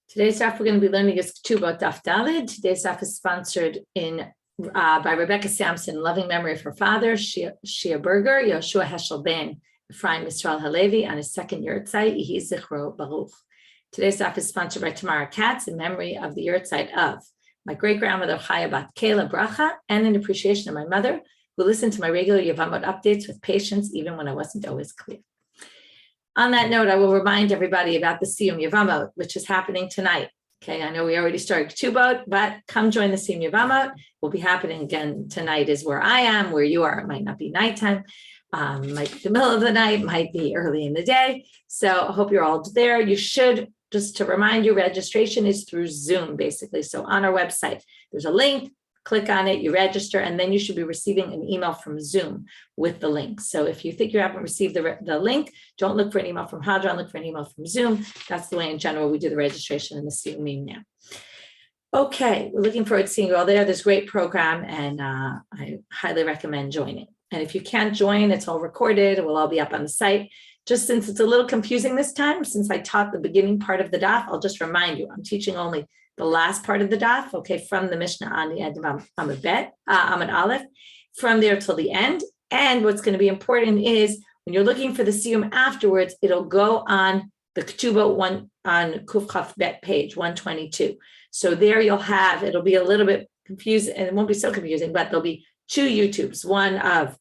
Today's daf we're going to be learning is Ketubot daf Dalid. Today's daf is sponsored by Rebecca Sampson, loving memory of her father, Shiur Berger, Yoshua Heschel Ben, Ephraim Yisrael Halevi, on his second yurtzeit, Yehi Zichro Baruch. Today's daf is sponsored by Tamara Katz in memory of the yurtzeit of my great-grandmother Chaya Bat Kela Bracha, and in appreciation of my mother, who listened to my regular Yevamot updates with patience, even when I wasn't always clear. On that note, I will remind everybody about the Siyum Yevamot, which is happening tonight. Okay, I know we already started Ketubot, but come join the Siyum Yevamot. Will be happening again tonight is where I am, where you are. It might not be nighttime, might be the middle of the night, might be early in the day. So I hope you're all there. You should, just to remind you, registration is through Zoom, basically. So on our website, there's a link. Click on it, you register, and then you should be receiving an email from Zoom with the link. So if you think you haven't received the link, don't look for an email from Hadron, look for an email from Zoom. That's the way in general we do the registration in the Zoom now. Okay, we're looking forward to seeing you all there. There's a great program, and I highly recommend joining. And if you can't join, it's all recorded. It will all be up on the site. Just since it's a little confusing this time, since I taught the beginning part of the daf, I'll just remind you, I'm teaching only the last part of the daf, okay, from the Mishnah on the end of Amud Aleph, from there till the end. And what's going to be important is when you're looking for the siyum afterwards, it'll go on the Ketubot one on Kuf Chaf Bet page 122. So there you'll have, it'll be a little bit confusing, and it won't be so confusing, but there'll be two YouTubes, one of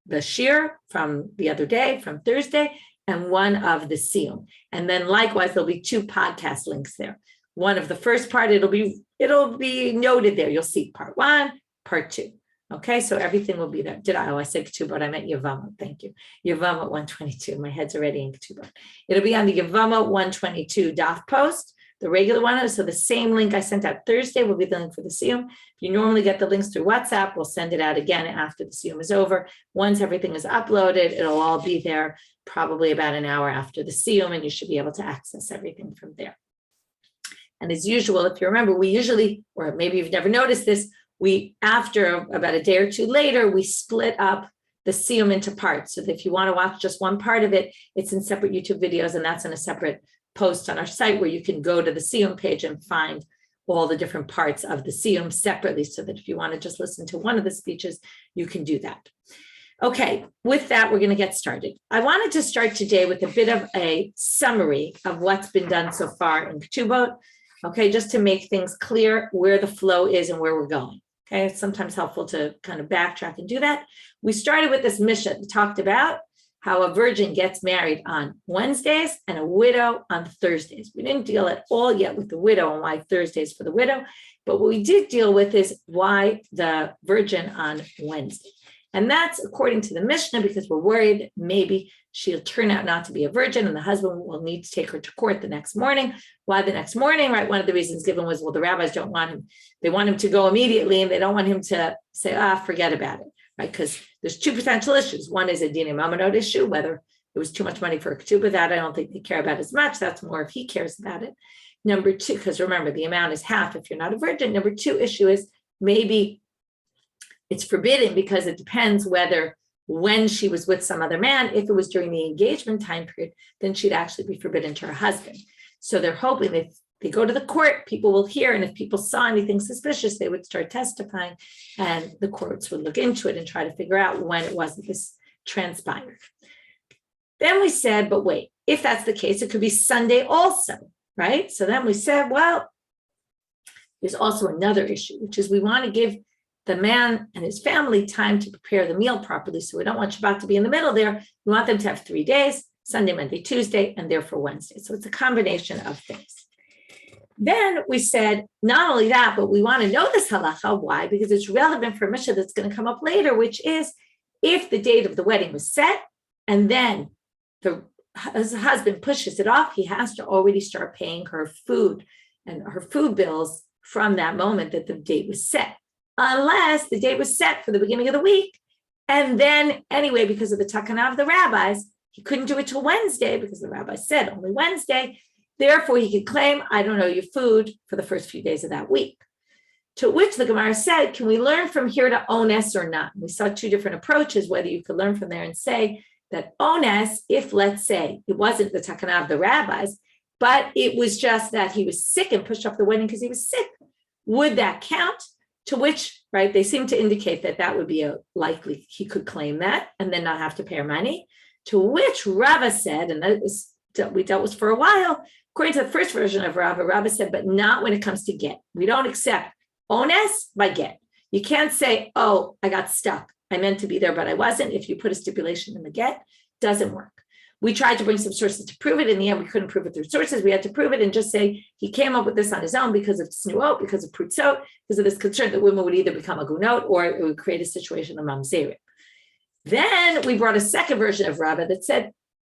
the Shiur from the other day, from Thursday, and one of the siyum. And then likewise, there'll be two podcast links there. One of the first part, it'll be noted there. You'll see part one, part two. Okay, so everything will be there. I said Ketubot, I meant Yevamot. Thank you. Yevamot 122. My head's already in Ketubot. It'll be on the Yevamot 122 daf post, the regular one. So the same link I sent out Thursday will be the link for the siyum. If you normally get the links through WhatsApp, we'll send it out again after the siyum is over. Once everything is uploaded, it'll all be there probably about an hour after the siyum, and you should be able to access everything from there. And as usual, if you remember, we usually, or maybe you've never noticed this, after about a day or two later, we split up the siyum into parts. So that if you want to watch just one part of it, it's in separate YouTube videos, and that's in a separate post on our site where you can go to the siyum page and find all the different parts of the siyum separately, so that if you want to just listen to one of the speeches, you can do that. Okay, with that, we're going to get started. I wanted to start today with a bit of a summary of what's been done so far in Ketubot. Okay, just to make things clear where the flow is and where we're going. Okay, it's sometimes helpful to kind of backtrack and do that. We started with this Mishnah that talked about how a virgin gets married on Wednesdays and a widow on Thursdays. We didn't deal at all yet with the widow and why Thursdays for the widow, but what we did deal with is why the virgin on Wednesday. And that's according to the Mishnah, because we're worried that maybe she'll turn out not to be a virgin and the husband will need to take her to court the next morning. Why the next morning, right? One of the reasons given was, well, the rabbis don't want him. They want him to go immediately, and they don't want him to say, forget about it, right? Because there's two potential issues. One is a dina mamonot issue, whether it was too much money for a ketubah. That I don't think they care about as much. That's more if he cares about it. Number two, because remember, the amount is half if you're not a virgin. Number two issue is maybe it's forbidden because it depends whether when she was with some other man, if it was during the engagement time period, then she'd actually be forbidden to her husband. So they're hoping that if they go to the court, people will hear, and if people saw anything suspicious, they would start testifying, and the courts would look into it and try to figure out when it was that this transpired. Then we said, but wait, if that's the case, it could be Sunday also, right? So then we said, well, there's also another issue, which is we want to give the man and his family time to prepare the meal properly. So we don't want Shabbat to be in the middle there. We want them to have 3 days, Sunday, Monday, Tuesday, and therefore Wednesday. So it's a combination of things. Then we said, not only that, but we want to know this halacha. Why? Because it's relevant for a Mishnah that's going to come up later, which is if the date of the wedding was set and then his husband pushes it off, he has to already start paying her food and her food bills from that moment that the date was set. Unless the date was set for the beginning of the week. And then anyway, because of the takana of the rabbis, he couldn't do it till Wednesday because the rabbi said only Wednesday. Therefore, he could claim, I don't owe you food for the first few days of that week. To which the Gemara said, can we learn from here to ones or not? We saw two different approaches, whether you could learn from there and say that ones, if let's say it wasn't the takana of the rabbis, but it was just that he was sick and pushed off the wedding because he was sick. Would that count? To which, right, they seem to indicate that that would be a likely, he could claim that and then not have to pay her money. To which Rava said, and that was, we dealt with for a while, according to the first version of Rava said, but not when it comes to get. We don't accept ones by get. You can't say, oh, I got stuck. I meant to be there, but I wasn't. If you put a stipulation in the get, doesn't work. We tried to bring some sources to prove it. In the end, we couldn't prove it through sources. We had to prove it and just say he came up with this on his own because of snuot, because of prutzot, because of this concern that women would either become a gunot or it would create a situation of mamzerim. Then we brought a second version of Rava that said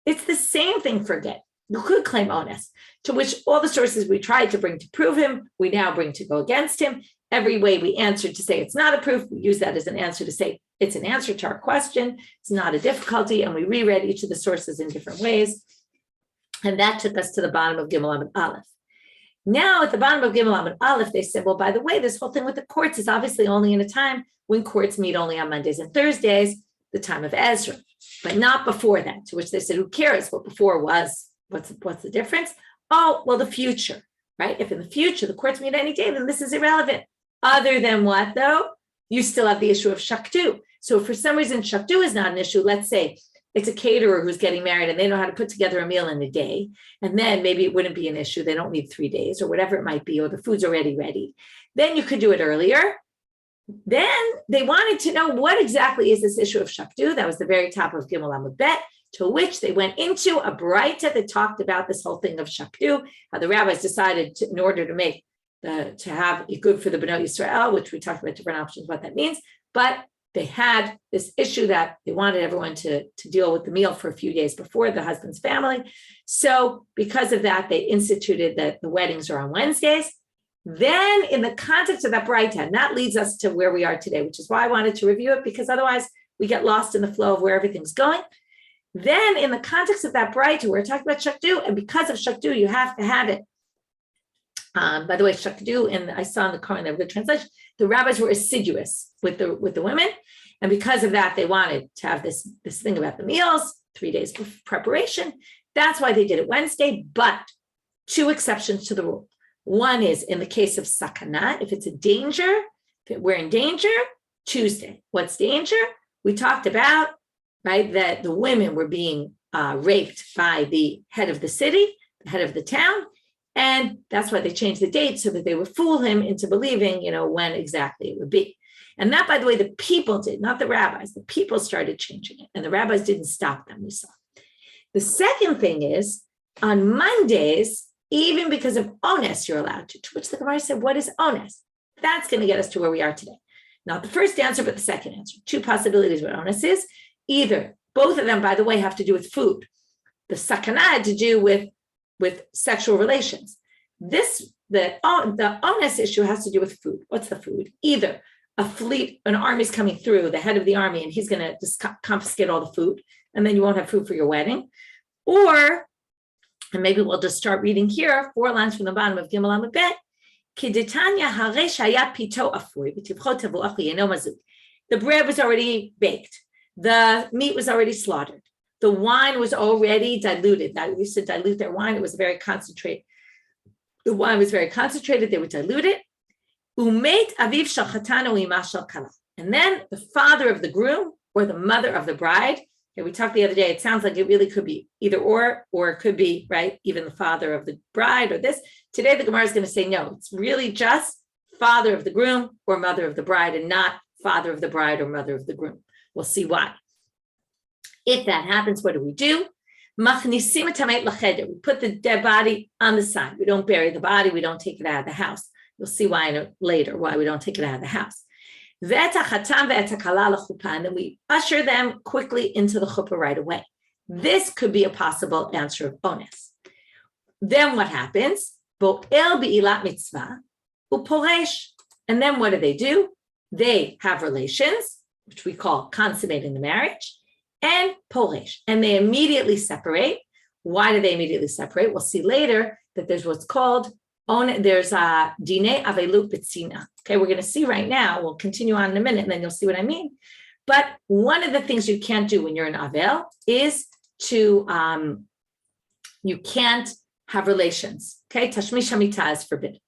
it's the same thing for get. You could claim onus, to which all the sources we tried to bring to prove him, we now bring to go against him. Every way we answered to say it's not a proof, we use that as an answer to say it's an answer to our question. It's not a difficulty. And we reread each of the sources in different ways. And that took us to the bottom of Gimel Amud Aleph. Now at the bottom of Gimel Amud Aleph, they said, well, by the way, this whole thing with the courts is obviously only in a time when courts meet only on Mondays and Thursdays, the time of Ezra, but not before that, to which they said, who cares what before was? What's the difference? Oh, well, the future, right? If in the future the courts meet any day, then this is irrelevant. Other than what, though? You still have the issue of shaktu. So if for some reason shaktu is not an issue, let's say it's a caterer who's getting married and they know how to put together a meal in a day, and then maybe it wouldn't be an issue. They don't need 3 days or whatever it might be, or the food's already ready. Then you could do it earlier. Then they wanted to know what exactly is this issue of shaktu. That was the very top of Gimel Amud Bet, to which they went into a braita that talked about this whole thing of shaktu, how the rabbis decided to, in order to make to have it good for the Bnei Yisrael, which we talked about different options, what that means, but they had this issue that they wanted everyone to deal with the meal for a few days before the husband's family. So because of that, they instituted that the weddings are on Wednesdays. Then in the context of that braita, and that leads us to where we are today, which is why I wanted to review it, because otherwise we get lost in the flow of where everything's going. Then in the context of that braita, we're talking about shaktu, and because of shaktu, you have to have it. By the way, shaktu, and I saw in the Koran, the translation, the rabbis were assiduous with the women, and because of that, they wanted to have this thing about the meals, 3 days of preparation. That's why they did it Wednesday, but two exceptions to the rule. One is in the case of sakana, if it's a danger, if we're in danger, Tuesday. What's danger? We talked about, right, that the women were being raped by the head of the city, the head of the town, and that's why they changed the date so that they would fool him into believing, when exactly it would be. And that, by the way, the people did, not the rabbis. The people started changing it, and the rabbis didn't stop them, we saw. The second thing is, on Mondays, even because of onus, you're allowed to which the Gemara said, what is onus? That's going to get us to where we are today. Not the first answer, but the second answer. Two possibilities what onus is. Either, both of them, by the way, have to do with food. The sakana had to do with sexual relations. The onus issue has to do with food. What's the food? Either a fleet, an army's coming through, the head of the army, and he's going to just confiscate all the food, and then you won't have food for your wedding. Or, and maybe we'll just start reading here, 4 lines from the bottom of Gimel Amud Bet. The bread was already baked. The meat was already slaughtered. The wine was already diluted. Now, we used to dilute their wine. It was very concentrated. The wine was very concentrated. They would dilute it. Umeit aviv shel chatan u'ima shel kala. And then the father of the groom or the mother of the bride. Okay, we talked the other day. It sounds like it really could be either or it could be, right, even the father of the bride or this. Today, the Gemara is going to say, no, it's really just father of the groom or mother of the bride and not father of the bride or mother of the groom. We'll see why. If that happens, what do? We put the dead body on the side. We don't bury the body. We don't take it out of the house. You'll see why later, why we don't take it out of the house. And then we usher them quickly into the chuppah right away. This could be a possible answer of onus. Then what happens? And then what do? They have relations, which we call consummating the marriage, and poresh, and they immediately separate. Why do they immediately separate? We'll see later that there's what's called there's a dine aveilut b'tzina. Okay, we're going to see right now. We'll continue on in a minute, and then you'll see what I mean. But one of the things you can't do when you're an avel is you can't have relations. Okay, tashmish hamita is forbidden.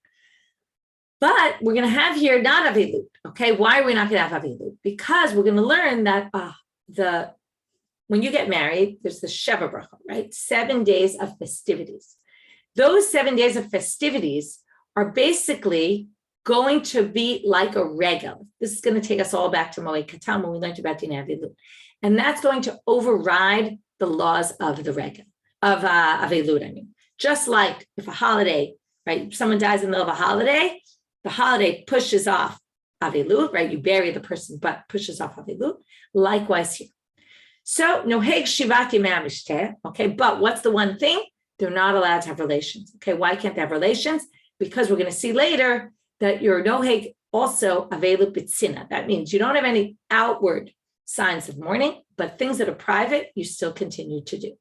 But we're going to have here not aveilut. Okay, why are we not going to have aveilut? Because we're going to learn that when you get married, there's the Sheva bracha, right? 7 days of festivities. Those 7 days of festivities are basically going to be like a regel. This is going to take us all back to Moed Katan when we learned about Din Aveilut. And that's going to override the laws of the regel, of aveilut, I mean. Just like if a holiday, right, if someone dies in the middle of a holiday, the holiday pushes off aveilut, right? You bury the person, but pushes off aveilut. Likewise here. So, noheg shivat yemei mishteh, okay, but what's the one thing? They're not allowed to have relations. Okay, why can't they have relations? Because we're going to see later that your noheg also aveilut b'tzina. That means you don't have any outward signs of mourning, but things that are private, you still continue to do.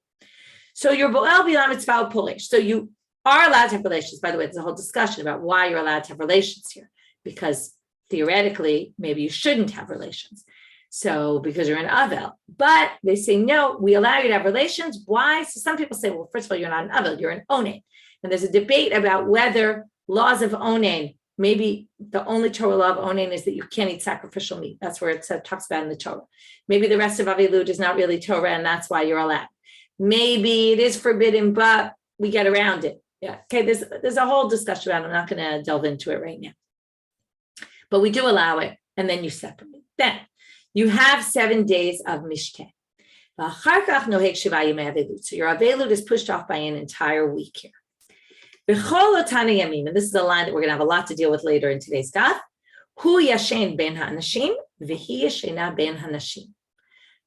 So you're bo'el bilam mitzvah polish. So you are allowed to have relations. By the way, there's a whole discussion about why you're allowed to have relations here, because theoretically, maybe you shouldn't have relations. So because you're an avel, but they say, no, we allow you to have relations. Why? So some people say, well, first of all, you're not an avel, you're an onen. And there's a debate about whether laws of onen, maybe the only Torah law of onen is that you can't eat sacrificial meat. That's where it talks about in the Torah. Maybe the rest of aveilut is not really Torah, and that's why you're allowed. Maybe it is forbidden, but we get around it. Yeah. Okay. There's a whole discussion about it. I'm not going to delve into it right now, but we do allow it. And then you separate. Then you have 7 days of mishteh. So your aveilut is pushed off by an entire week here. And this is a line that we're going to have a lot to deal with later in today's daf. Hu yashen ben ha'anashim v'hi yashena ben hanashim.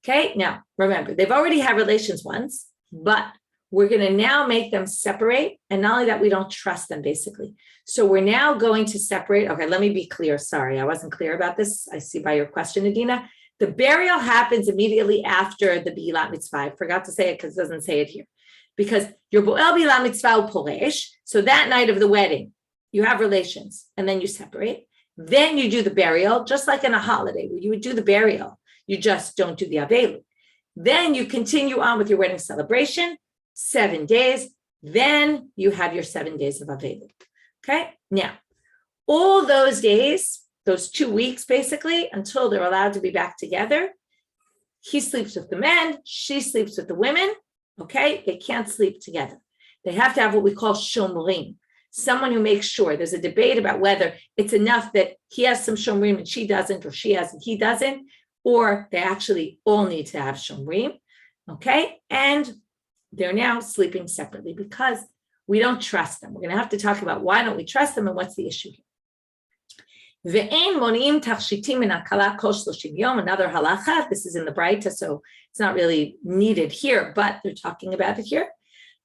Okay, now remember, they've already had relations once, but we're going to now make them separate. And not only that, we don't trust them, basically. So we're now going to separate. Okay, let me be clear. Sorry, I wasn't clear about this. I see by your question, Adina. The burial happens immediately after the Bilat Mitzvah. I forgot to say it because it doesn't say it here. Because your Bo'el Bilat Mitzvah Poresh, so that night of the wedding, you have relations, and then you separate. Then you do the burial, just like in a holiday, where you would do the burial. You just don't do the aveilut. Then you continue on with your wedding celebration, 7 days. Then you have your 7 days of aveilut. Okay. Now, all those days, those 2 weeks, basically, until they're allowed to be back together, he sleeps with the men, she sleeps with the women. Okay. They can't sleep together. They have to have what we call shomrim, someone who makes sure. There's a debate about whether it's enough that he has some shomrim and she doesn't, or she has and he doesn't, or they actually all need to have shomrim, okay? And they're now sleeping separately because we don't trust them. We're going to have to talk about why don't we trust them and what's the issue here. Another halacha, this is in the braita, so it's not really needed here, but they're talking about it here.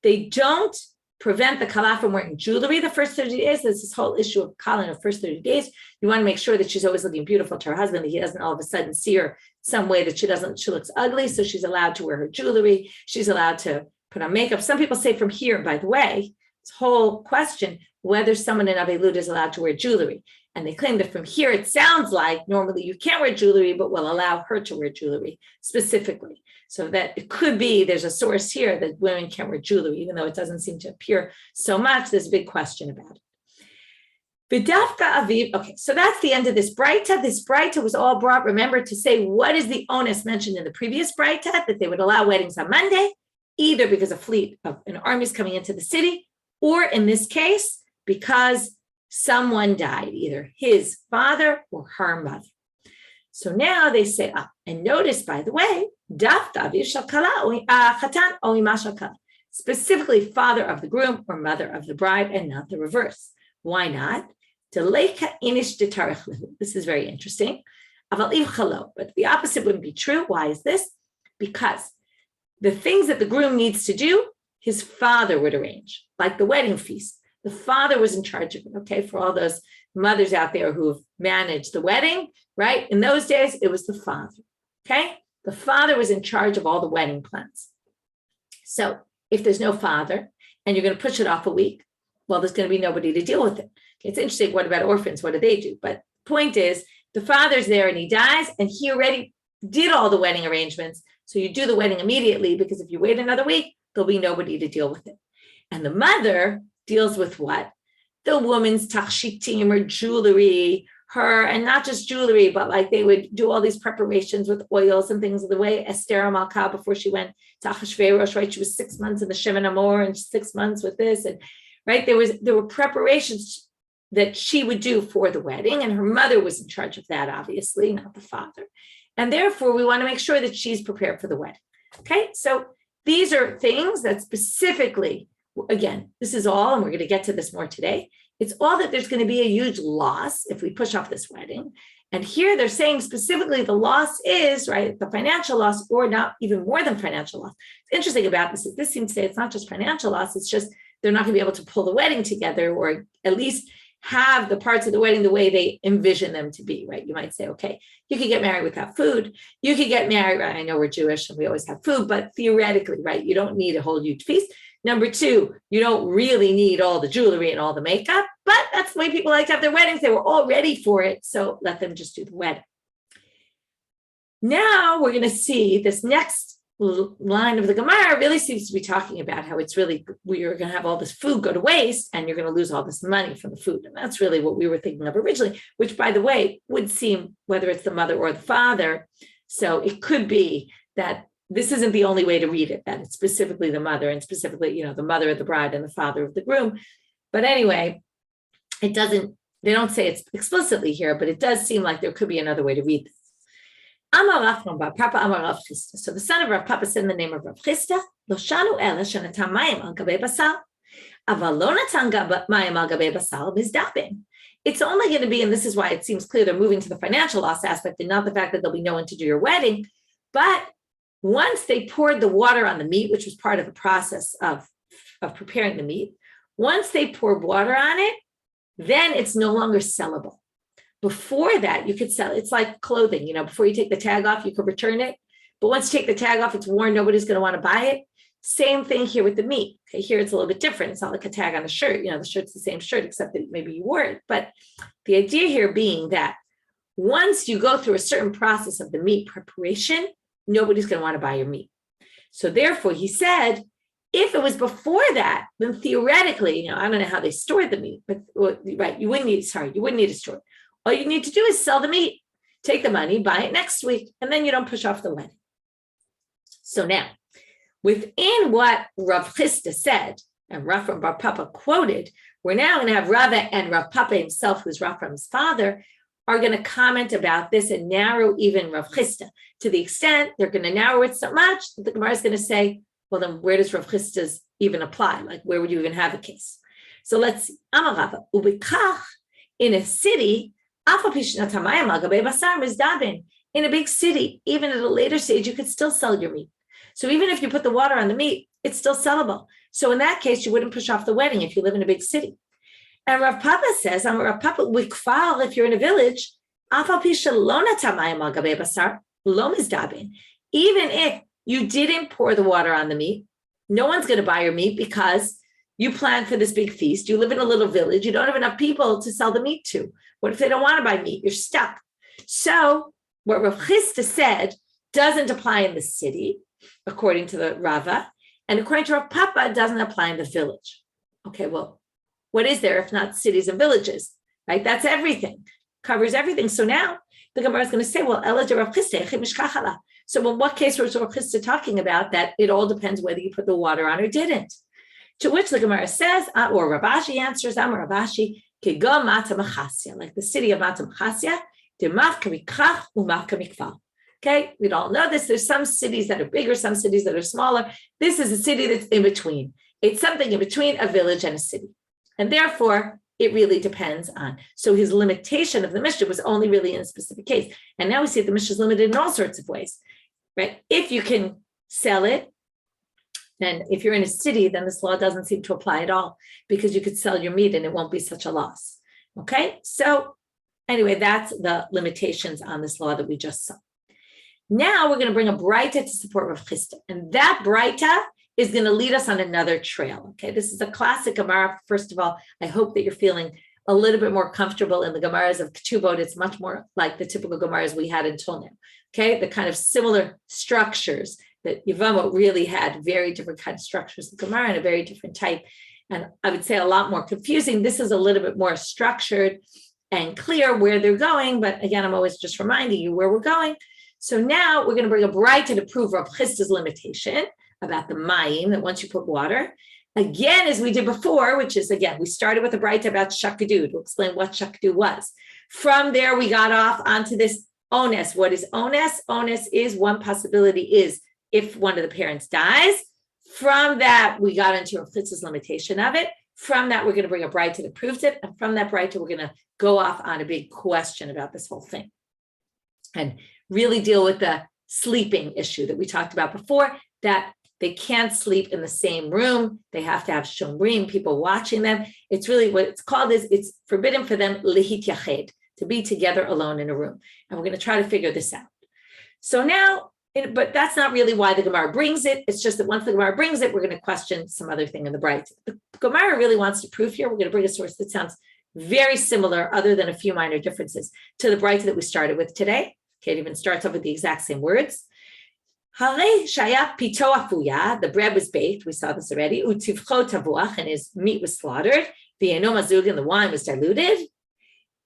They don't prevent the kala from wearing jewelry the first 30 days. There's this whole issue of kala in the first 30 days. You want to make sure that she's always looking beautiful to her husband, that he doesn't all of a sudden see her some way that she looks ugly. So she's allowed to wear her jewelry. She's allowed to put on makeup. Some people say from here, by the way, this whole question, whether someone in aveilut is allowed to wear jewelry. And they claim that from here, it sounds like normally you can't wear jewelry, but we'll allow her to wear jewelry specifically. So that it could be, there's a source here that women can't wear jewelry, even though it doesn't seem to appear so much. There's a big question about it. Okay, so that's the end of this braita. This braita was all brought, remember, to say what is the onus mentioned in the previous braita, that they would allow weddings on Monday, either because a fleet of an army is coming into the city, or in this case, because someone died, either his father or her mother. So now they say, and notice, by the way, specifically father of the groom or mother of the bride, and not the reverse. Why not? This is very interesting. But the opposite wouldn't be true. Why is this? Because the things that the groom needs to do, his father would arrange, like the wedding feast. The father was in charge of it, okay, for all those mothers out there who have managed the wedding, right? In those days, it was the father, okay? The father was in charge of all the wedding plans. So if there's no father and you're going to push it off a week, well, there's going to be nobody to deal with it. It's interesting, what about orphans? What do they do? But the point is, the father's there and he dies, and he already did all the wedding arrangements. So you do the wedding immediately, because if you wait another week, there'll be nobody to deal with it. And the mother deals with what? The woman's tachshitim or jewelry, and not just jewelry, but like they would do all these preparations with oils and things. The way Esther Malka, before she went to Achashverosh, right? She was 6 months in the Shemin Amor and 6 months with this, and right, there were preparations that she would do for the wedding, and her mother was in charge of that, obviously, not the father. And therefore, we want to make sure that she's prepared for the wedding. Okay, so these are things that specifically, again, this is all, and we're going to get to this more today. It's all that there's going to be a huge loss if we push off this wedding. And here they're saying specifically the loss is, right, the financial loss, or not even more than financial loss. It's interesting about this is this seems to say it's not just financial loss, it's just they're not going to be able to pull the wedding together, or at least have the parts of the wedding the way they envision them to be, right? You might say, okay, you could get married without food. You could get married, I know we're Jewish and we always have food, but theoretically, right, you don't need a whole huge feast. Number two, you don't really need all the jewelry and all the makeup, but that's the way people like to have their weddings. They were all ready for it, so let them just do the wedding. Now we're going to see this next line of the Gemara really seems to be talking about how it's really, we're going to have all this food go to waste and you're going to lose all this money from the food. And that's really what we were thinking of originally, which, by the way, would seem whether it's the mother or the father. So it could be that this isn't the only way to read it, that it's specifically the mother and specifically, the mother of the bride and the father of the groom. But anyway, they don't say it's explicitly here, but it does seem like there could be another way to read this. Amar Rav Papa Amar Rav Chisda. So the son of Rav Papa said in the name of Rav Chisda, Lo shanu ela shenatan mayim al gabei basar, aval lo natan mayim al gabei basar mizdaben. It's only going to be, and this is why it seems clear they're moving to the financial loss aspect and not the fact that there'll be no one to do your wedding, but once they poured the water on the meat, which was part of the process of preparing the meat, once they poured water on it, then it's no longer sellable. Before that, you could sell it. It's like clothing, before you take the tag off, you could return it. But once you take the tag off, it's worn, nobody's going to want to buy it. Same thing here with the meat. Okay, here it's a little bit different. It's not like a tag on a shirt. The shirt's the same shirt, except that maybe you wore it. But the idea here being that once you go through a certain process of the meat preparation, nobody's going to want to buy your meat. So therefore, he said, if it was before that, then theoretically, I don't know how they stored the meat, but right, you wouldn't need to store it. All you need to do is sell the meat, take the money, buy it next week, and then you don't push off the wedding. So now, within what Rav Chisda said, and Rav Papa quoted, we're now going to have Rava and Rav Papa himself, who's Rafram's father, are going to comment about this and narrow even Rav Chisda to the extent they're going to narrow it so much that the Gemara is going to say, well, then where does Rav Chisda's even apply? Like, where would you even have a case? So let's see. Amar Rava, ubikach, in a city, in a big city, even at a later stage, you could still sell your meat. So even if you put the water on the meat, it's still sellable. So in that case, you wouldn't push off the wedding if you live in a big city. And Rav Papa says, Rav Papa, if you're in a village, even if you didn't pour the water on the meat, no one's going to buy your meat because you planned for this big feast. You live in a little village. You don't have enough people to sell the meat to. What if they don't want to buy meat? You're stuck. So what Rav Chisda said doesn't apply in the city, according to the Rava, and according to Rav Papa, it doesn't apply in the village. Okay, well, what is there if not cities and villages, right? That's everything, covers everything. So now the Gemara is going to say, well, so in what case was Rav Chisda talking about that it all depends whether you put the water on or didn't? To which the Gemara says, or Rav Ashi answers, Rav Ashi, like the city of Mata Machasya, okay, we all know this. There's some cities that are bigger, some cities that are smaller. This is a city that's in between. It's something in between a village and a city. And therefore, it really depends on. So his limitation of the Mishnah was only really in a specific case. And now we see the Mishnah is limited in all sorts of ways, right? If you can sell it, and if you're in a city, then this law doesn't seem to apply at all because you could sell your meat and it won't be such a loss. Okay, so anyway, that's the limitations on this law that we just saw. Now we're going to bring a braita to support Rav Chisda, and that braita is going to lead us on another trail. Okay, this is a classic Gemara. First of all, I hope that you're feeling a little bit more comfortable in the Gemaras of Ketubot. It's much more like the typical Gemaras we had until now. Okay, the kind of similar structures that Yevamot really had very different kind of structures of Gemara and a very different type. And I would say a lot more confusing. This is a little bit more structured and clear where they're going. But again, I'm always just reminding you where we're going. So now we're going to bring a braita to prove Rav Chisda's limitation about the mayim, that once you put water, again, as we did before, which is, again, we started with a braita about shakadu to explain what shakadu was. From there, we got off onto this ones. What is ones? Ones is, one possibility is if one of the parents dies. From that, we got into Rav Chisda's limitation of it. From that, we're going to bring a braita that proves it. And from that braita, we're going to go off on a big question about this whole thing and really deal with the sleeping issue that we talked about before, that they can't sleep in the same room. They have to have shomrim, people watching them. It's really what it's called is, it's forbidden for them lihit yached, to be together alone in a room. And we're going to try to figure this out. So now, but that's not really why the Gemara brings it. It's just that once the Gemara brings it, we're going to question some other thing in the braita. The Gemara really wants to prove here. We're going to bring a source that sounds very similar, other than a few minor differences, to the braita that we started with today. Okay, it even starts off with the exact same words. The bread was baked. We saw this already. And his meat was slaughtered. And the wine was diluted.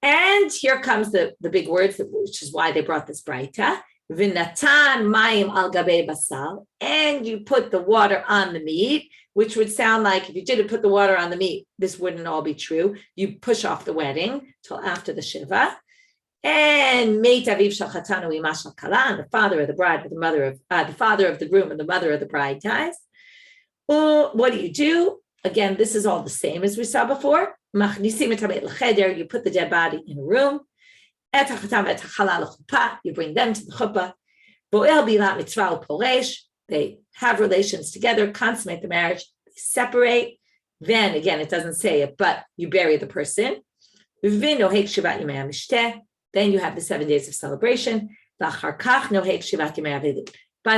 And here comes the big words, which is why they brought this braita. V'natan mayim al gabei basal, and you put the water on the meat, which would sound like if you didn't put the water on the meat, this wouldn't all be true. You push off the wedding till after the shiva. And meit aviv shel chatanu ima shel kala, and the father of the bride, or the mother of the father of the groom and the mother of the bride dies. Well, what do? Again, this is all the same as we saw before. Machnisim et hamet l'cheder, you put the dead body in a room. You bring them to the chuppah. They have relations together, consummate the marriage, separate. Then again, it doesn't say it, but you bury the person. Then you have the 7 days of celebration. By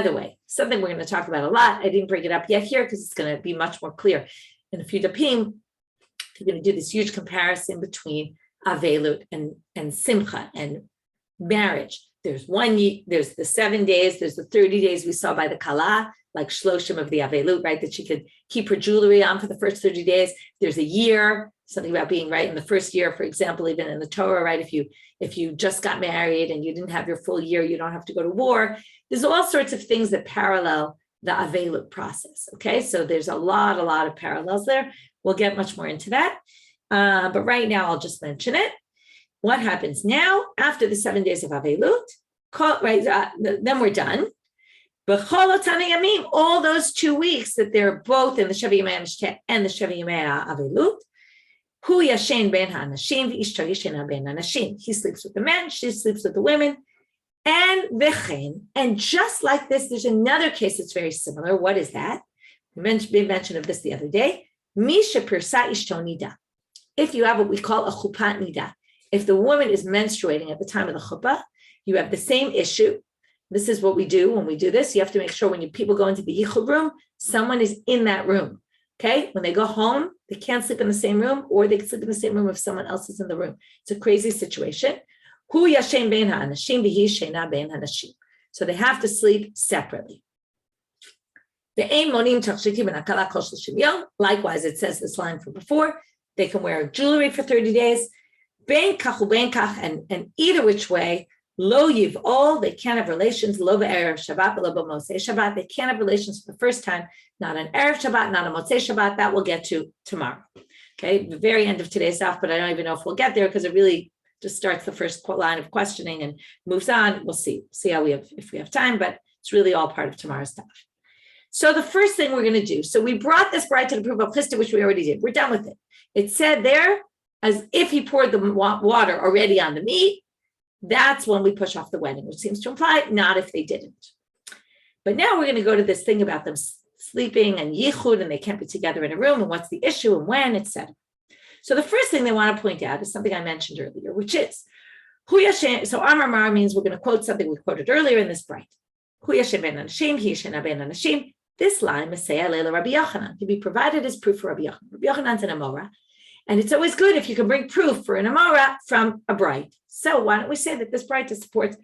the way, something we're going to talk about a lot. I didn't bring it up yet here because it's going to be much more clear in a few dapim. We're going to do this huge comparison between aveilut and simcha and marriage. There's the 7 days, there's the 30 days we saw by the kala, like shloshim of the aveilut, right? That she could keep her jewelry on for the first 30 days. There's a year, something about being right in the first year, for example, even in the Torah, right? If you just got married and you didn't have your full year, you don't have to go to war. There's all sorts of things that parallel the aveilut process. Okay, so there's a lot of parallels there. We'll get much more into that. But right now, I'll just mention it. What happens now after the 7 days of aveilut? Then we're done. All those 2 weeks that they're both in the Sheva Yemei and the Sheva Yemei aveilut. Hu yashen ben hanashim v'ishto yashena ben hanashim. He sleeps with the men, she sleeps with the women. And v'chein. And just like this, there's another case that's very similar. What is that? We made mention of this the other day. Misha pirsa ishto nidda. If you have what we call a chuppah nidda, if the woman is menstruating at the time of the chuppah, you have the same issue. This is what we do when we do this. You have to make sure when people go into the yichud room, someone is in that room. Okay? When they go home, they can't sleep in the same room, or they can sleep in the same room if someone else is in the room. It's a crazy situation. Hu yashen ben ha'anashim v'hi shena ben hanashim. So they have to sleep separately. Likewise, it says this line from before. They can wear jewelry for 30 days. Ben kach uben kach, and either which way, lo yiv'ol, they can't have relations. Lo be'erev Shabbat, lo be'motzei Shabbat. They can't have relations for the first time. Not on erev Shabbat, not on motzei Shabbat. That we'll get to tomorrow. Okay, the very end of today's stuff, but I don't even know if we'll get there because it really just starts the first line of questioning and moves on. We'll see how if we have time, but it's really all part of tomorrow's stuff. So the first thing we're going to do, so we brought this braita to prove Rav Chisda, which we already did. We're done with it. It said there, as if he poured the water already on the meat, that's when we push off the wedding, which seems to imply not if they didn't. But now we're going to go to this thing about them sleeping and yichud, and they can't be together in a room, and what's the issue and when, etc. So the first thing they want to point out is something I mentioned earlier, which is, Hu Yashem, so Amar Mar means we're going to quote something we quoted earlier in this braita. Hu Yashem ben Anashim, Hi Yashena ben Anashim. This line, Messiah Leila Rabbi Yochanan, can be provided as proof for Rabbi Yochanan. Rabbi Yochanan's an Amora, and it's always good if you can bring proof for an Amora from a braita. So why don't we say that this braita supports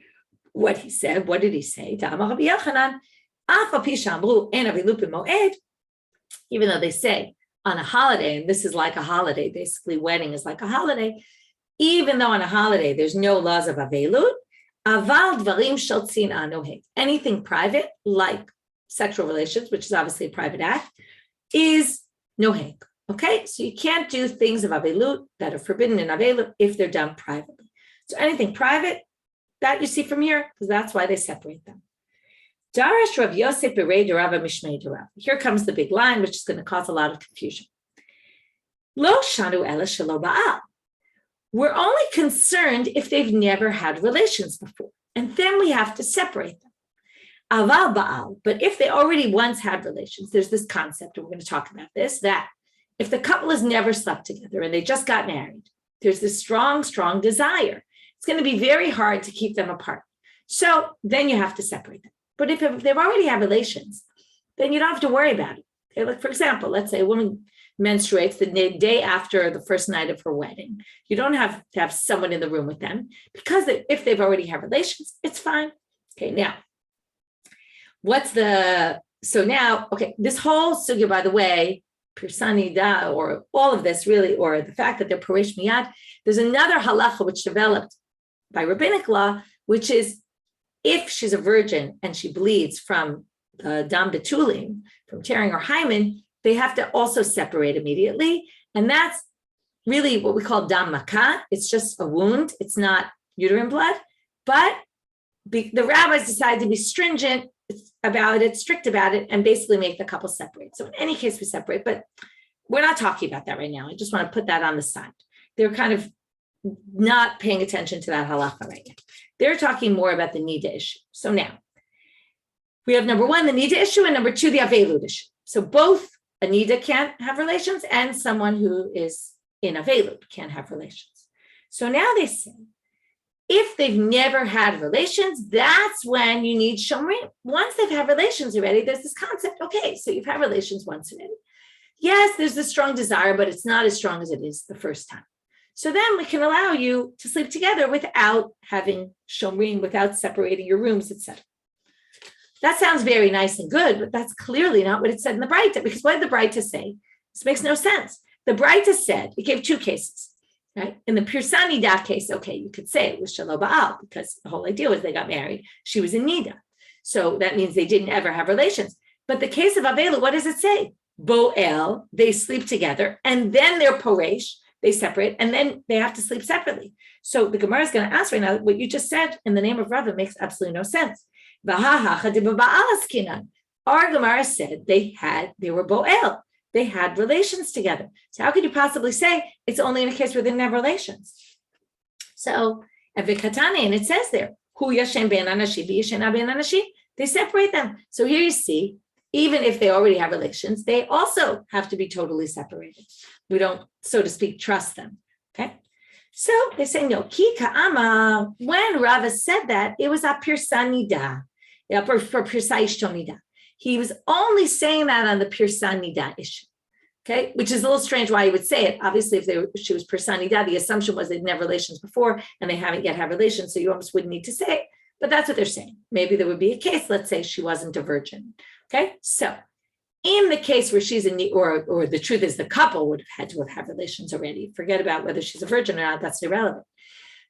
what he said? What did he say? Ta'amar Rabbi Yochanan, Even though they say on a holiday, and this is like a holiday, basically wedding is like a holiday, even though on a holiday there's no laws of aveilut, anything private, like sexual relations, which is obviously a private act, is noheg. Okay, so you can't do things of aveilut that are forbidden in aveilut if they're done privately. So anything private, that you see from here, because that's why they separate them. Darash Rav Yosef berei Rava mishmei Rava. Here comes the big line, which is going to cause a lot of confusion. Lo shanu ela shelo ba'al. We're only concerned if they've never had relations before, and then we have to separate them. Aval ba'al, but if they already once had relations, there's this concept, and we're going to talk about this, that if the couple has never slept together and they just got married, there's this strong, strong desire. It's going to be very hard to keep them apart. So then you have to separate them. But if they've already had relations, then you don't have to worry about it. Okay, like for example, let's say a woman menstruates the day after the first night of her wedding. You don't have to have someone in the room with them because if they've already had relations, it's fine. Okay, now, this whole sugya, by the way, Pirsani da, or all of this really, or the fact that they're paresh miyad, there's another halacha which developed by rabbinic law, which is if she's a virgin and she bleeds from the dam betulim, from tearing her hymen, they have to also separate immediately. And that's really what we call dam makah. It's just a wound. It's not uterine blood. But the rabbis decided to be strict about it, and basically make the couple separate. So in any case, we separate, but we're not talking about that right now. I just want to put that on the side. They're kind of not paying attention to that halacha right now. They're talking more about the nidda issue. So now we have number one, the nidda issue, and number two, the aveilut issue. So both a nidda can't have relations and someone who is in aveilut can't have relations. So now they say, if they've never had relations, that's when you need shomrim. Once they've had relations already, there's this concept, okay, so you've had relations once already. Yes, there's this strong desire, but it's not as strong as it is the first time. So then we can allow you to sleep together without having shomrim, without separating your rooms, etc. That sounds very nice and good, but that's clearly not what it said in the braita, because what did the braita say? This makes no sense. The braita said, it gave two cases. Right? In the Pirsani da case, okay, you could say it was Shelo Ba'al because the whole idea was they got married. She was in nidda. So that means they didn't ever have relations. But the case of aveilut, what does it say? Bo'el, they sleep together, and then they're poresh, they separate, and then they have to sleep separately. So the Gemara is going to ask right now, what you just said in the name of Rava makes absolutely no sense. Our Gemara said they were Bo'el. They had relations together. So how could you possibly say it's only in a case where they didn't have relations? So, and it says there, Hu Yashem ben Anashi, Yashena ben Anashi, they separate them. So here you see, even if they already have relations, they also have to be totally separated. We don't, so to speak, trust them. Okay. So they say, no, Ki Ka'ama, when Rava said that, it was a Pirsani da, for Pirsaish Tomida. He was only saying that on the Pirsani da issue, okay? Which is a little strange why he would say it. Obviously, if she was Pirsani da, the assumption was they'd never relations before and they haven't yet had relations, so you almost wouldn't need to say it. But that's what they're saying. Maybe there would be a case, let's say she wasn't a virgin, okay? So in the case where she's in, or the truth is the couple would have had to have had relations already. Forget about whether she's a virgin or not, that's irrelevant.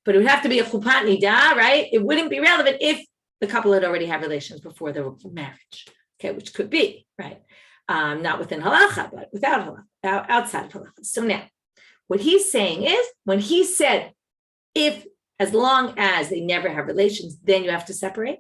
But it would have to be a chupat nidda, right? It wouldn't be relevant if the couple had already had relations before their marriage. Okay, which could be, right? Not within halacha, but without halacha, outside of halacha. So now, what he's saying is, when he said, as long as they never have relations, then you have to separate,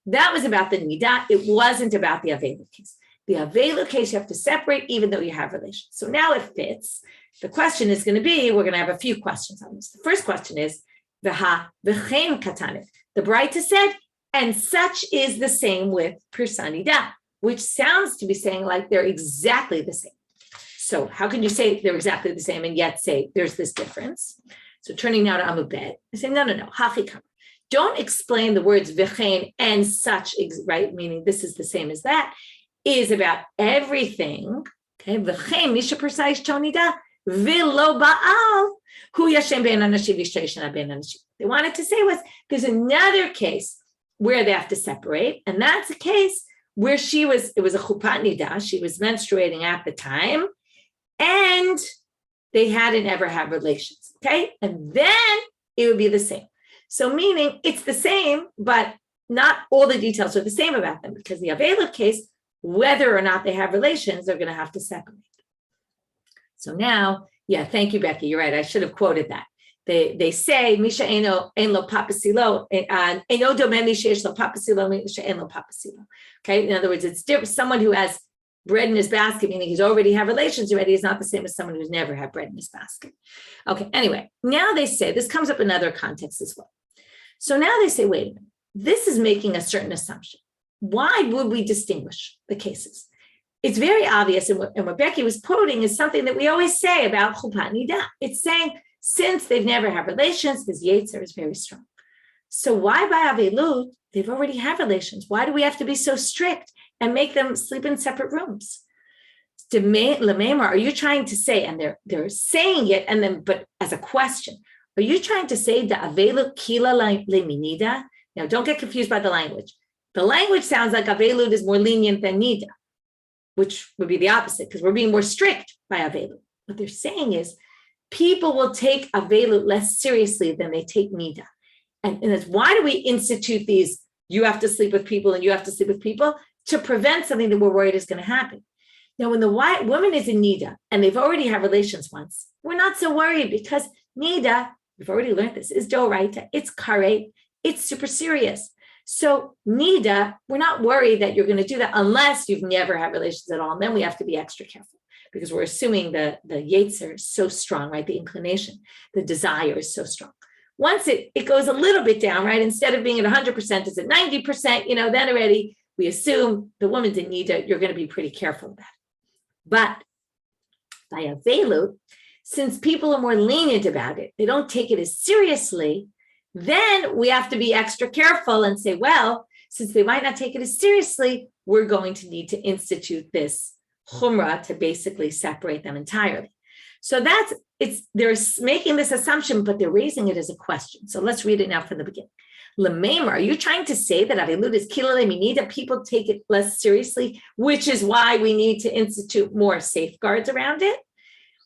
that was about the nidda. It wasn't about the aveilut case. The aveilut case, you have to separate even though you have relations. So now it fits. The question is going to be, we're going to have a few questions on this. The first question is, v'chein katanet. The braita said, and such is the same with Pirsani da, which sounds to be saying like they're exactly the same. So how can you say they're exactly the same and yet say there's this difference? So turning now to Amubet, I say, no. Hachikam. Don't explain the words v'chein and such, right? Meaning this is the same as that, is about everything. Okay, v'chein misha Pirsaish tonida v'lo ba'al hu yashem ben anashi v'shayshana ben anashi. They wanted to say was there's another case where they have to separate, and that's a case where it was a chupat nidda, she was menstruating at the time, and they hadn't ever had relations, okay? And then it would be the same. So meaning it's the same, but not all the details are the same about them, because the aveilut case, whether or not they have relations, they're going to have to separate. So now, yeah, thank you, Becky. You're right. I should have quoted that. They say, Misha eno ein lo papasilo, eno domem misha lo papasilo, misha ein lo papasilo. Okay, in other words, it's different. Someone who has bread in his basket, meaning he's already had relations already, is not the same as someone who's never had bread in his basket. Okay, anyway, now they say, this comes up in other contexts as well. So now they say, wait a minute, this is making a certain assumption. Why would we distinguish the cases? It's very obvious, and what Becky was quoting is something that we always say about chupat nidda. It's saying, since they've never had relations, this yetzer is very strong. So why by aveilut? They've already had relations. Why do we have to be so strict and make them sleep in separate rooms? Are you trying to say, and they're saying it, and then but as a question, are you trying to say the aveilut kila leminida? Now, don't get confused by the language. The language sounds like aveilut is more lenient than nidda, which would be the opposite, because we're being more strict by aveilut. What they're saying is, people will take aveilut less seriously than they take nidda. And that's why do we institute these, you have to sleep with people and you have to sleep with people, to prevent something that we're worried is going to happen. Now, when the white woman is in nidda and they've already had relations once, we're not so worried, because nidda, we've already learned this, is doraita, it's karet, it's super serious. So nidda, we're not worried that you're going to do that unless you've never had relations at all. And then we have to be extra careful, because we're assuming the yetzer is so strong, right? The inclination, the desire is so strong. Once it goes a little bit down, right? Instead of being at 100%, it's at 90%, then already we assume the woman's in nidda, you're going to be pretty careful about it. But by aveilut, since people are more lenient about it, they don't take it as seriously, then we have to be extra careful and say, well, since they might not take it as seriously, we're going to need to institute this chumrah to basically separate them entirely. So they're making this assumption, but they're raising it as a question. So let's read it now from the beginning. Lemema, are you trying to say that aveilut is kila leminida, people take it less seriously, which is why we need to institute more safeguards around it?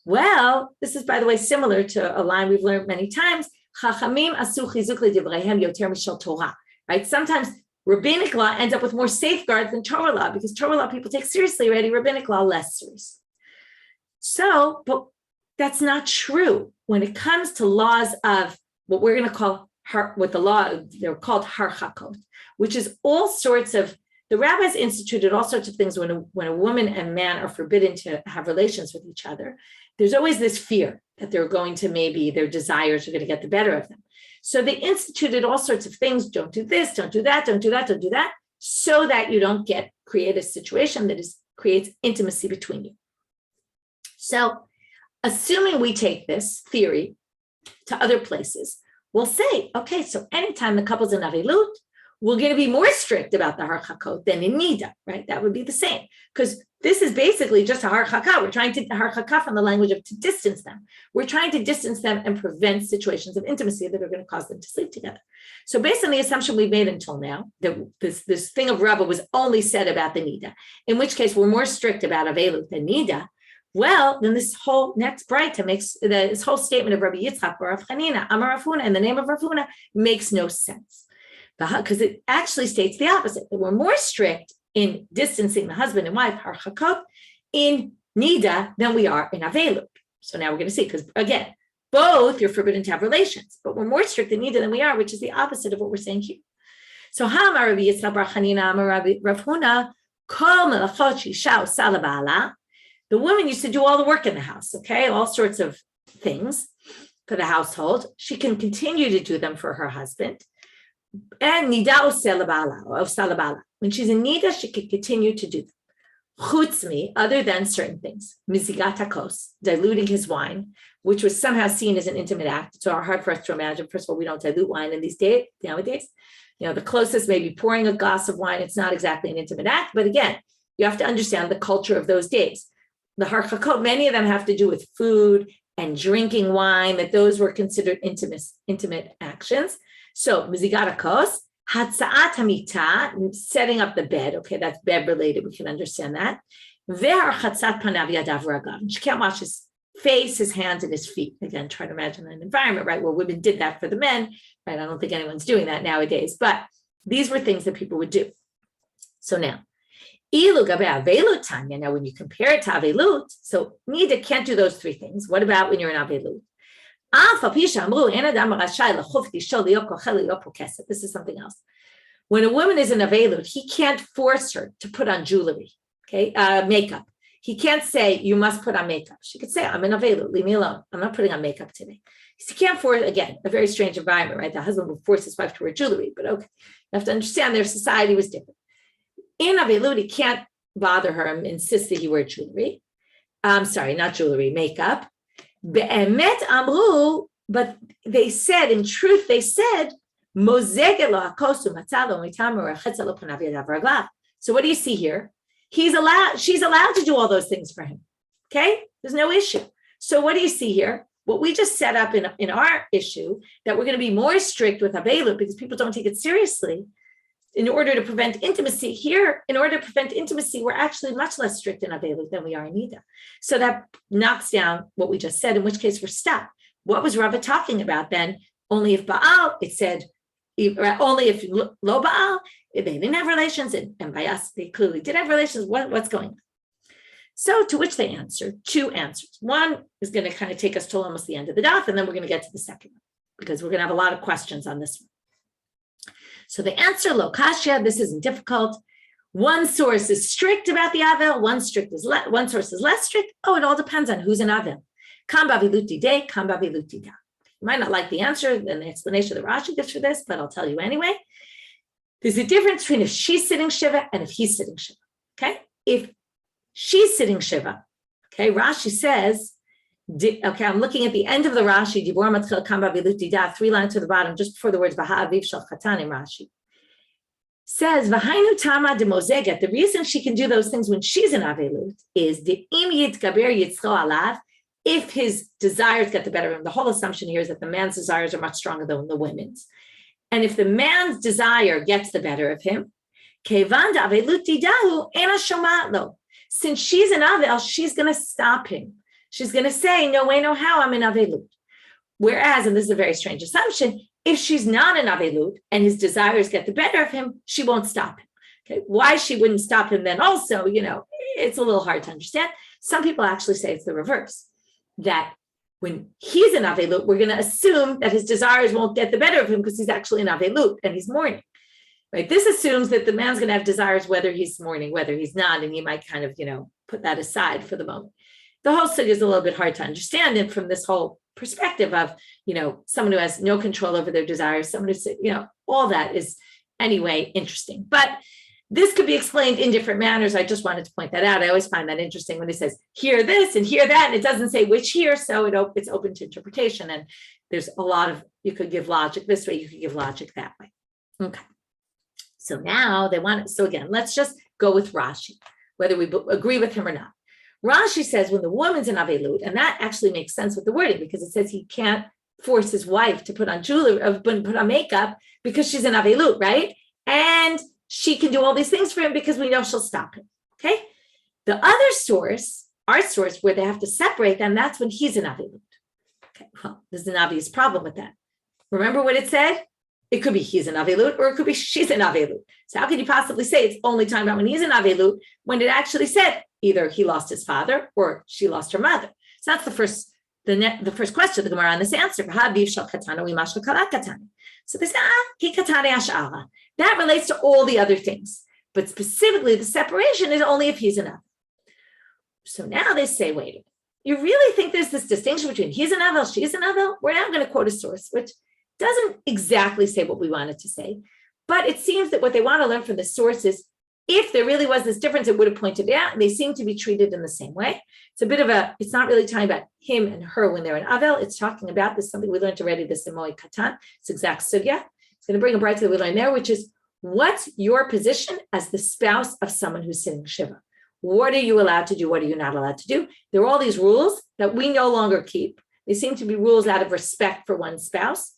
Well, this is, by the way, similar to a line we've learned many times. Chachamim asu chizuk ledivreihem yoter mishal Torah. Right? Sometimes rabbinic law ends up with more safeguards than Torah law, because Torah law people take seriously already, rabbinic law less serious. So, but that's not true when it comes to laws of what we're going to call what the law, they're called harchakot, which is all sorts of, the rabbis instituted all sorts of things when a woman and man are forbidden to have relations with each other. There's always this fear that they're going to, maybe their desires are going to get the better of them. So they instituted all sorts of things. Don't do this, don't do that, don't do that, don't do that, so that you don't create a situation that creates intimacy between you. So assuming we take this theory to other places, we'll say, okay, so anytime the couple's in aveilut, we're going to be more strict about the harchakot than in nidda, right? That would be the same, because this is basically just a harchakah. We're trying to harchakah from the language of to distance them. We're trying to distance them and prevent situations of intimacy that are going to cause them to sleep together. So based on the assumption we've made until now, that this thing of Rava was only said about the nidda, in which case we're more strict about aveilut than nidda. Well, then this whole next braita makes this whole statement of Rabbi Yitzchak or Rav Chanina, Amar Rav Huna, in the name of Rav Huna, makes no sense, because it actually states the opposite, that we're more strict in distancing the husband and wife, harchakot, in nidda than we are in aveilut. So now we're going to see, because again, both you're forbidden to have relations, but we're more strict in nidda than we are, which is the opposite of what we're saying here. So Amar Rabbi Yitzchak bar Chanina, Amar Rav Huna, kol melachot sheisha osa leba'ala. The woman used to do all the work in the house, okay? All sorts of things for the household. She can continue to do them for her husband. And nidda oseh leba'ala. When she's in nidda, she can continue to do them. Chutzmi, other than certain things. Mizigat hakos, diluting his wine, which was somehow seen as an intimate act. It's hard for us to imagine. First of all, we don't dilute wine in these days, nowadays. The closest may be pouring a glass of wine. It's not exactly an intimate act. But again, you have to understand the culture of those days. The harchakot, many of them have to do with food and drinking wine, that those were considered intimate actions. So, mizigat hakos, Hatza'at hamita, setting up the bed. Okay, that's bed related. We can understand that. Ve'archatzat panav yadav ragav. She can't wash his face, his hands, and his feet. Again, try to imagine an environment, right, where women did that for the men. Right? I don't think anyone's doing that nowadays, but these were things that people would do. So now, ilu gabe aveilut tanya. Now, when you compare it to aveilut, so nidda can't do those three things. What about when you're in aveilut? This is something else. When a woman is in aveilut, he can't force her to put on jewelry, okay, makeup. He can't say, you must put on makeup. She could say, I'm in aveilut, leave me alone. I'm not putting on makeup today. He can't force, again, a very strange environment, right? The husband would force his wife to wear jewelry, but okay. You have to understand their society was different. In aveilut, he can't bother her and insist that he wear jewelry. I'm sorry, not jewelry, makeup. Be'emet amru, but they said, in truth, they said, so what do you see here? She's allowed to do all those things for him. Okay, there's no issue. So what do you see here? What we just set up in our issue, that we're going to be more strict with aveilut because people don't take it seriously. In order to prevent intimacy here, in order to prevent intimacy, we're actually much less strict in aveilut than we are in nidda. So that knocks down what we just said, in which case we're stuck. What was Rava talking about then? Only if Baal, it said, only if lo Baal, if they didn't have relations, and by us, they clearly did have relations. What's going on? So to which they answered two answers. One is going to kind of take us to almost the end of the daf, and then we're going to get to the second one, because we're going to have a lot of questions on this one. So the answer, lo kasha, this isn't difficult. One source is strict about the avel, one source is less strict. Oh, it all depends on who's an avel. Kam b'aveilut dideh, kam b'aveilut didah. You might not like the answer and the explanation that Rashi gives for this, but I'll tell you anyway. There's a difference between if she's sitting shiva and if he's sitting shiva. Okay? If she's sitting shiva, okay, Rashi says, okay, I'm looking at the end of the Rashi, Dibor matchil kam b'aveilut didah, 3 lines to the bottom, just before the words Baha aviv shel chatan in Rashi. Says, V'hainu tama de mozeget, the reason she can do those things when she's in aveilut is the im yitgaber yitzcho alav, if his desires get the better of him. The whole assumption here is that the man's desires are much stronger than the women's. And if the man's desire gets the better of him, kevan aveilut didahu ena shomat lo. Since she's in avel, she's going to stop him. She's going to say, no way, no how, I'm in aveilut. Whereas, and this is a very strange assumption, if she's not in aveilut and his desires get the better of him, she won't stop him. Okay, why she wouldn't stop him then also, it's a little hard to understand. Some people actually say it's the reverse, that when he's in aveilut, we're going to assume that his desires won't get the better of him because he's actually in aveilut and he's mourning. Right? This assumes that the man's going to have desires whether he's mourning, whether he's not, and you might kind of, put that aside for the moment. The whole sugya is a little bit hard to understand, and from this whole perspective of, someone who has no control over their desires, someone who's, all that is anyway interesting. But this could be explained in different manners. I just wanted to point that out. I always find that interesting when it says, hear this and hear that, and it doesn't say which here, so it's open to interpretation. And there's a lot of, you could give logic this way, you could give logic that way. Okay. So now so again, let's just go with Rashi, whether we agree with him or not. Rashi says when the woman's in aveilut, and that actually makes sense with the wording because it says he can't force his wife to put on jewelry, put on makeup because she's in aveilut, right? And she can do all these things for him because we know she'll stop him, okay? The other source, our source, where they have to separate them, that's when he's in aveilut. Okay, well, there's an obvious problem with that. Remember what it said? It could be he's in aveilut or it could be she's in aveilut. So how can you possibly say it's only talking about when he's in aveilut when it actually said either he lost his father or she lost her mother? So that's the first question, the Gemara on this answer. So they say, that relates to all the other things, but specifically the separation is only if he's in avel. So now they say, wait, you really think there's this distinction between he's an avel, she's an avel? We're now going to quote a source, which doesn't exactly say what we wanted to say, but it seems that what they want to learn from the source is if there really was this difference, it would have pointed it out, and they seem to be treated in the same way. It's a bit of it's not really talking about him and her when they're in avel. It's talking about this, something we learned already, this Moed Katan. It's exact sugya. It's going to bring a braita that we learned there, which is what's your position as the spouse of someone who's sitting shiva? What are you allowed to do? What are you not allowed to do? There are all these rules that we no longer keep. They seem to be rules out of respect for one's spouse.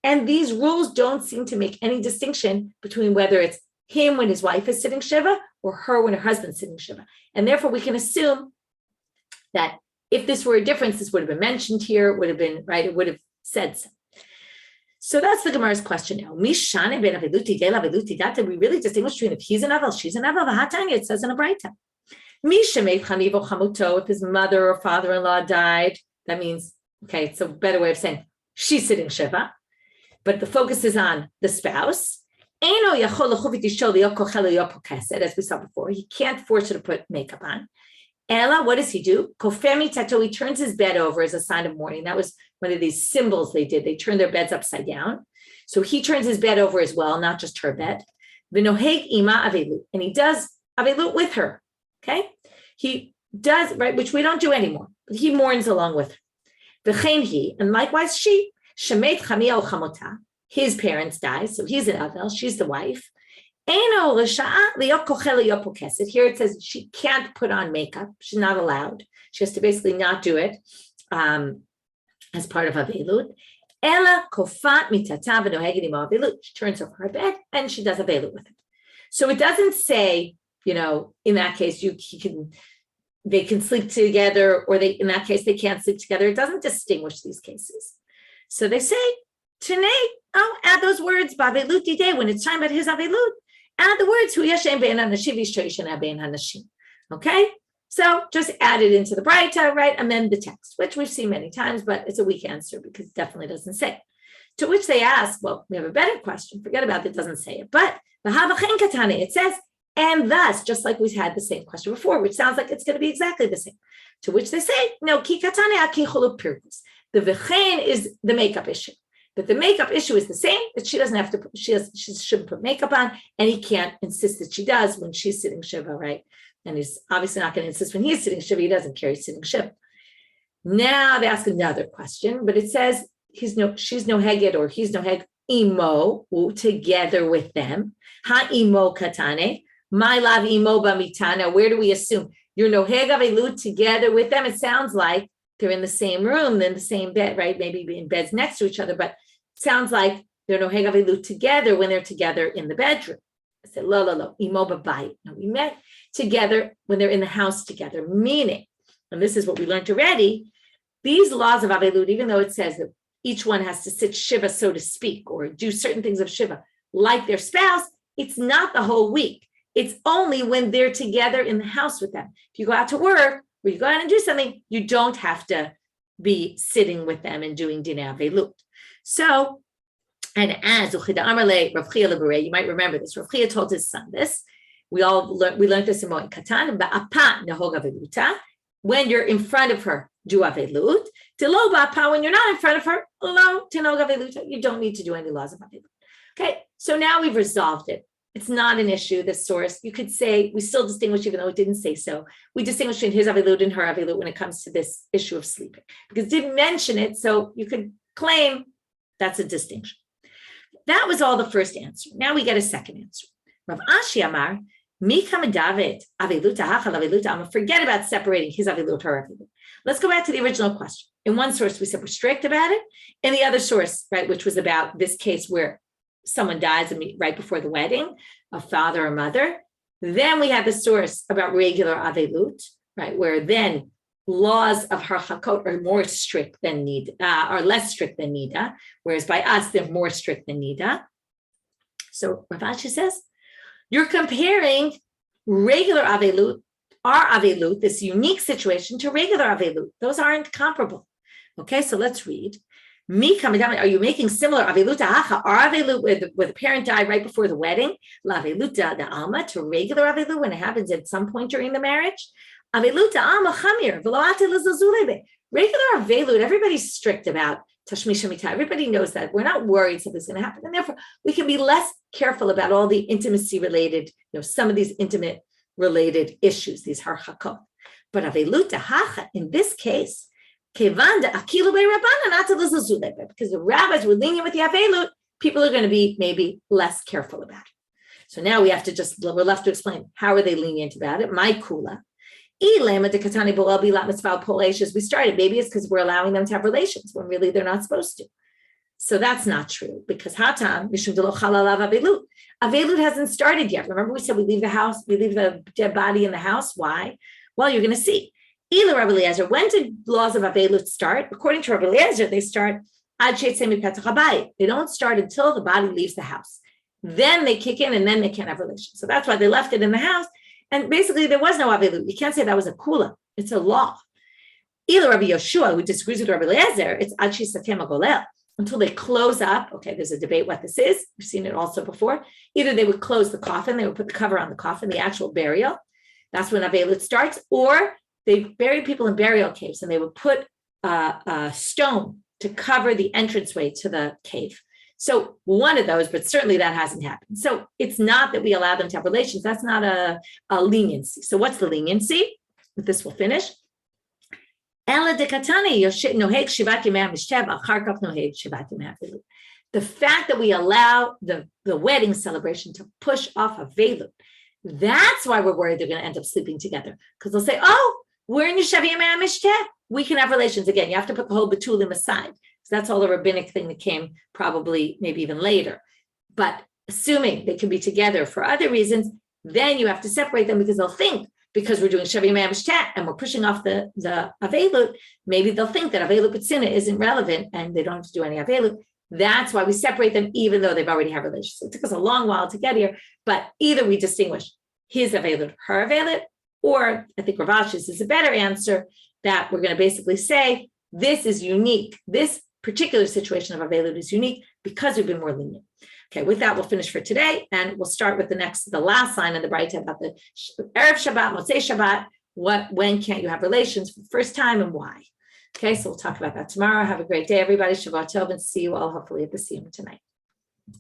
And these rules don't seem to make any distinction between whether it's him when his wife is sitting Shiva or her when her husband's sitting Shiva. And therefore, we can assume that if this were a difference, this would have been mentioned here, it would have been, right, it would have said so. So that's the Gemara's question now. We really distinguish between if he's an avel, she's an avel. It says in a braita. If his mother or father-in-law died, that means, okay, it's a better way of saying she's sitting Shiva, but the focus is on the spouse. As we saw before, he can't force her to put makeup on. Ella, what does he do? He turns his bed over as a sign of mourning. That was one of these symbols they did. They turned their beds upside down. So he turns his bed over as well, not just her bed. And he does aveilut with her. Okay? He does, right, which we don't do anymore, but he mourns along with her. And likewise she, his parents die, so he's an avel, she's the wife. Here it says she can't put on makeup. She's not allowed. She has to basically not do it as part of aveilut. She turns over her bed and she does aveilut with it. So it doesn't say, in that case, they can sleep together, or in that case, they can't sleep together. It doesn't distinguish these cases. So they say, Tonight, add those words, b'aveilut didei, when it's time about his aveilut, add the words, hu yashem be'en hanashim v'yishtoishen be'en hanashim. Okay? So just add it into the braita, right? Amend the text, which we've seen many times, but it's a weak answer because it definitely doesn't say it. To which they ask, well, we have a better question. Forget about it, doesn't say it. But it says, and thus, just like we had the same question before, which sounds like it's going to be exactly the same. To which they say, no, ki katane aki chulu pirkus. The v'chein is the makeup issue. But the makeup issue is the same, that she doesn't have to, she shouldn't put makeup on, and he can't insist that she does when she's sitting Shiva, right? And he's obviously not going to insist when he's sitting Shiva, he doesn't carry sitting Shiva. Now they ask another question, but it says she's no heged, or he's no heg imo, together with them. Ha imo katane, my lav imo bamitana. Where do we assume? You're no heg aveilut together with them. It sounds like they're in the same room, in the same bed, right? Maybe in beds next to each other, but sounds like they're no heg aveilut together when they're together in the bedroom. I said, lo, imo b'bayit. No, we met together when they're in the house together, meaning, and this is what we learned already, these laws of aveilut, even though it says that each one has to sit Shiva, so to speak, or do certain things of Shiva, like their spouse, it's not the whole week. It's only when they're together in the house with them. If you go out to work, or you go out and do something, you don't have to be sitting with them and doing dinei aveilut. So, and as Rav Chisda, you might remember this. Rav Chisda told his son this. We learned this in Moed Katan. Ba'apa nehog aveiluta. When you're in front of her, do aveilut. Tilo ba'apa, when you're not in front of her, lo tenog aveiluta. You don't need to do any laws of aveilut. Okay, so now we've resolved it. It's not an issue, this source. You could say, we still distinguish, even though it didn't say so. We distinguish between his aveilut and her aveilut when it comes to this issue of sleeping. Because it didn't mention it, so you could claim that's a distinction. That was all the first answer. Now we get a second answer. Rav Ashi Amar, Mika medavet aveilut hachal aveilut. I'm going to forget about separating his aveilut, her aveilut. Let's go back to the original question. In one source, we said we're strict about it. In the other source, right, which was about this case where someone dies right before the wedding, a father or mother. Then we have the source about regular aveilut, right, where then laws of harchakot are more strict than nidda, are less strict than nidda, whereas by us they're more strict than nidda. So Rav Ashi says, you're comparing regular aveilut, our aveilut, this unique situation, to regular aveilut. Those aren't comparable. Okay, so let's read. Are you making similar aveilut hacha, our aveilut where the parent died right before the wedding, la aveilut the alma, to regular aveilut when it happens at some point during the marriage? Aveilut alma chamir v'lo ate lezazulebe. Regular aveilut, everybody's strict about tashmish hamita. Everybody knows that. We're not worried something's going to happen, and therefore we can be less careful about all the intimacy related, some of these intimate related issues, these harchakot. But aveilut hacha, in this case, because the rabbis were lenient with the aveilut, people are going to be maybe less careful about it. So now we're left to explain, how are they lenient about it? My kula. We started, maybe it's because we're allowing them to have relations when really they're not supposed to. So that's not true because hatam mishum delo chalalav aveilut. Aveilut hasn't started yet. Remember we said we leave the dead body in the house. Why? Well, you're going to see. Ila Rabbi Eliezer, when did laws of aveilut start? According to Rabbi Eliezer, they start ad shetzei mipetach habayit. They don't start until the body leaves the house. Then they kick in and then they can't have relations. So that's why they left it in the house. And basically there was no aveilut. You can't say that was a kula. It's a law. Ila Rabbi Yoshua, who disagrees with Rabbi Eliezer, it's ad shesatem agolel. Until they close up, okay, there's a debate what this is. We've seen it also before. Either they would close the coffin, they would put the cover on the coffin, the actual burial. That's when aveilut starts. Or they buried people in burial caves and they would put a stone to cover the entranceway to the cave. So one of those, but certainly that hasn't happened. So it's not that we allow them to have relations. That's not a leniency. So what's the leniency? With this, we'll finish. The fact that we allow the wedding celebration to push off aveilut, that's why we're worried they're going to end up sleeping together. Because they'll say, oh, we're in Yeshav Yemei HaMishteh. We can have relations again. You have to put the whole betulim aside. So that's all the rabbinic thing that came probably maybe even later. But assuming they can be together for other reasons, then you have to separate them because they'll think, because we're doing Shav Yemei HaMishteh and we're pushing off the aveilut, maybe they'll think that aveilut b'tzina isn't relevant and they don't have to do any aveilut. That's why we separate them, even though they've already had relations. So it took us a long while to get here, but either we distinguish his aveilut, her aveilut, or I think Rav Ash's is a better answer, that we're going to basically say this is unique. This particular situation of aveilut is unique because we've been more lenient. Okay, with that, we'll finish for today, and we'll start with the last line in the braita about the Erev Shabbat, Motzei Shabbat. When can't you have relations for the first time and why? Okay, so we'll talk about that tomorrow. Have a great day, everybody. Shabbat Tov, and see you all hopefully at the Shiur tonight.